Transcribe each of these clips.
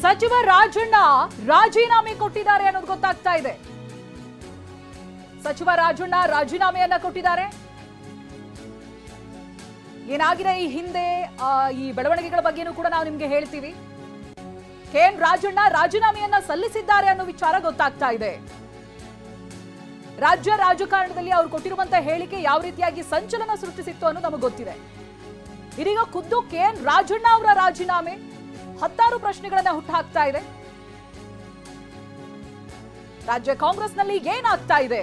ಸಚಿವ ರಾಜಣ್ಣ ರಾಜೀನಾಮೆ ಕೊಟ್ಟಿದ್ದಾರೆ ಅನ್ನೋದು ಗೊತ್ತಾಗ್ತಾ ಇದೆ. ಸಚಿವ ರಾಜಣ್ಣ ರಾಜೀನಾಮೆಯನ್ನ ಕೊಟ್ಟಿದ್ದಾರೆ. ಏನಾಗಿದೆ ಈ ಹಿಂದೆ ಈ ಬೆಳವಣಿಗೆಗಳ ಬಗ್ಗೆನೂ ಕೂಡ ನಾವು ನಿಮ್ಗೆ ಹೇಳ್ತೀವಿ. ಕೆಎನ್ ರಾಜಣ್ಣ ರಾಜೀನಾಮೆಯನ್ನ ಸಲ್ಲಿಸಿದ್ದಾರೆ ಅನ್ನೋ ವಿಚಾರ ಗೊತ್ತಾಗ್ತಾ ಇದೆ. ರಾಜ್ಯ ರಾಜಕಾರಣದಲ್ಲಿ ಅವರು ಕೊಟ್ಟಿರುವಂತಹ ಹೇಳಿಕೆ ಯಾವ ರೀತಿಯಾಗಿ ಸಂಚಲನ ಸೃಷ್ಟಿಸಿತ್ತು ಅನ್ನೋದು ನಮಗೆ ಗೊತ್ತಿದೆ. ಇದೀಗ ಖುದ್ದು ಕೆಎನ್ ರಾಜಣ್ಣ ಅವರ ರಾಜೀನಾಮೆ ಹತ್ತಾರು ಪ್ರಶ್ನೆಗಳನ್ನ ಹುಟ್ಟುಹಾಕ್ತಾ ಇದೆ. ರಾಜ್ಯ ಕಾಂಗ್ರೆಸ್ನಲ್ಲಿ ಏನಾಗ್ತಾ ಇದೆ?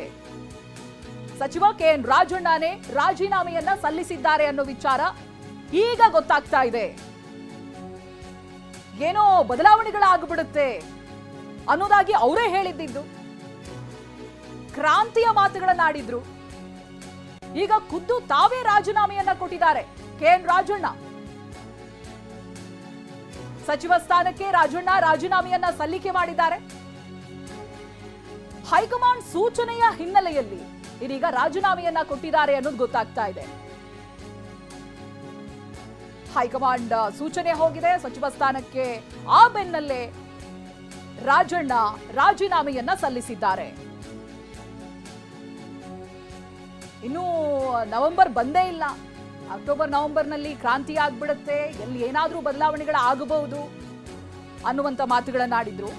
ಸಚಿವ ಕೆಎನ್ ರಾಜಣ್ಣನೇ ರಾಜೀನಾಮೆಯನ್ನ ಸಲ್ಲಿಸಿದ್ದಾರೆ ಅನ್ನೋ ವಿಚಾರ ಈಗ ಗೊತ್ತಾಗ್ತಾ ಇದೆ. ಏನೋ ಬದಲಾವಣೆಗಳಾಗ್ಬಿಡುತ್ತೆ ಅನ್ನೋದಾಗಿ ಅವರೇ ಹೇಳಿದ್ದು, ಕ್ರಾಂತಿಯ ಮಾತುಗಳನ್ನಾಡಿದ್ರು. ಈಗ ಖುದ್ದು ತಾವೇ ರಾಜೀನಾಮೆಯನ್ನ ಕೊಟ್ಟಿದ್ದಾರೆ ಕೆಎನ್ ರಾಜಣ್ಣ. ಸಚಿವ ಸ್ಥಾನಕ್ಕೆ ರಾಜಣ್ಣ ರಾಜೀನಾಮೆಯನ್ನ ಸಲ್ಲಿಕೆ ಮಾಡಿದ್ದಾರೆ. ಹೈಕಮಾಂಡ್ ಸೂಚನೆಯ ಹಿನ್ನೆಲೆಯಲ್ಲಿ ಇದೀಗ ರಾಜೀನಾಮೆಯನ್ನ ಕೊಟ್ಟಿದ್ದಾರೆ ಅನ್ನೋದು ಗೊತ್ತಾಗ್ತಾ ಇದೆ. ಹೈಕಮಾಂಡ್ ಸೂಚನೆ ಹೋಗಿದೆ ಸಚಿವ ಸ್ಥಾನಕ್ಕೆ. ಆ ಬೆನ್ನಲ್ಲೇ ರಾಜಣ್ಣ ರಾಜೀನಾಮೆಯನ್ನ ಸಲ್ಲಿಸಿದ್ದಾರೆ. ಇನ್ನು ನವೆಂಬರ್ ಬಂದೇ ಇಲ್ಲ. ಅಕ್ಟೋಬರ್ ನವೆಂಬರ್ನಲ್ಲಿ ಕ್ರಾಂತಿ ಆಗ್ಬಿಡುತ್ತೆ, ಎಲ್ಲಿ ಏನಾದ್ರೂ ಬದಲಾವಣೆಗಳಾಗಬಹುದು ಅನ್ನುವಂಥ ಮಾತುಗಳನ್ನಾಡಿದ್ರು.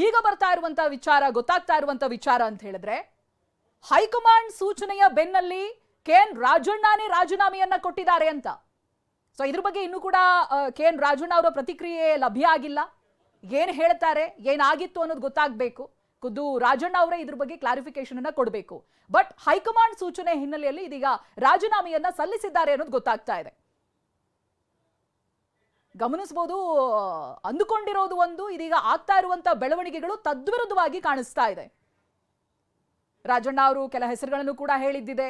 ಈಗ ಬರ್ತಾ ಇರುವಂತ ವಿಚಾರ, ಗೊತ್ತಾಗ್ತಾ ಇರುವಂತ ವಿಚಾರ ಅಂತ ಹೇಳಿದ್ರೆ, ಹೈಕಮಾಂಡ್ ಸೂಚನೆಯ ಬೆನ್ನಲ್ಲಿ ಕೆಎನ್ ರಾಜಣ್ಣನೇ ರಾಜೀನಾಮೆಯನ್ನ ಕೊಟ್ಟಿದ್ದಾರೆ ಅಂತ. ಸೊ ಇದ್ರ ಬಗ್ಗೆ ಇನ್ನೂ ಕೂಡ ಕೆಎನ್ ರಾಜಣ್ಣ ಅವರ ಪ್ರತಿಕ್ರಿಯೆ ಲಭ್ಯ ಆಗಿಲ್ಲ. ಏನ್ ಹೇಳ್ತಾರೆ, ಏನಾಗಿತ್ತು ಅನ್ನೋದು ಗೊತ್ತಾಗಬೇಕು. ಖುದ್ದು ರಾಜಣ್ಣ ಅವರೇ ಇದ್ರ ಬಗ್ಗೆ ಕ್ಲಾರಿಫಿಕೇಶನ್ ಅನ್ನ ಕೊಡಬೇಕು. ಬಟ್ ಹೈಕಮಾಂಡ್ ಸೂಚನೆ ಹಿನ್ನೆಲೆಯಲ್ಲಿ ಇದೀಗ ರಾಜೀನಾಮೆಯನ್ನ ಸಲ್ಲಿಸಿದ್ದಾರೆ ಅನ್ನೋದು ಗೊತ್ತಾಗ್ತಾ ಇದೆ. ಗಮನಿಸಬಹುದು, ಅಂದುಕೊಂಡಿರೋದು ಒಂದು, ಇದೀಗ ಆಗ್ತಾ ಇರುವಂತ ಬೆಳವಣಿಗೆಗಳು ತದ್ವಿರುದ್ಧವಾಗಿ ಕಾಣಿಸ್ತಾ ಇದೆ. ರಾಜಣ್ಣ ಅವರು ಕೆಲ ಹೆಸರುಗಳನ್ನು ಕೂಡ ಹೇಳಿದ್ದಿದೆ.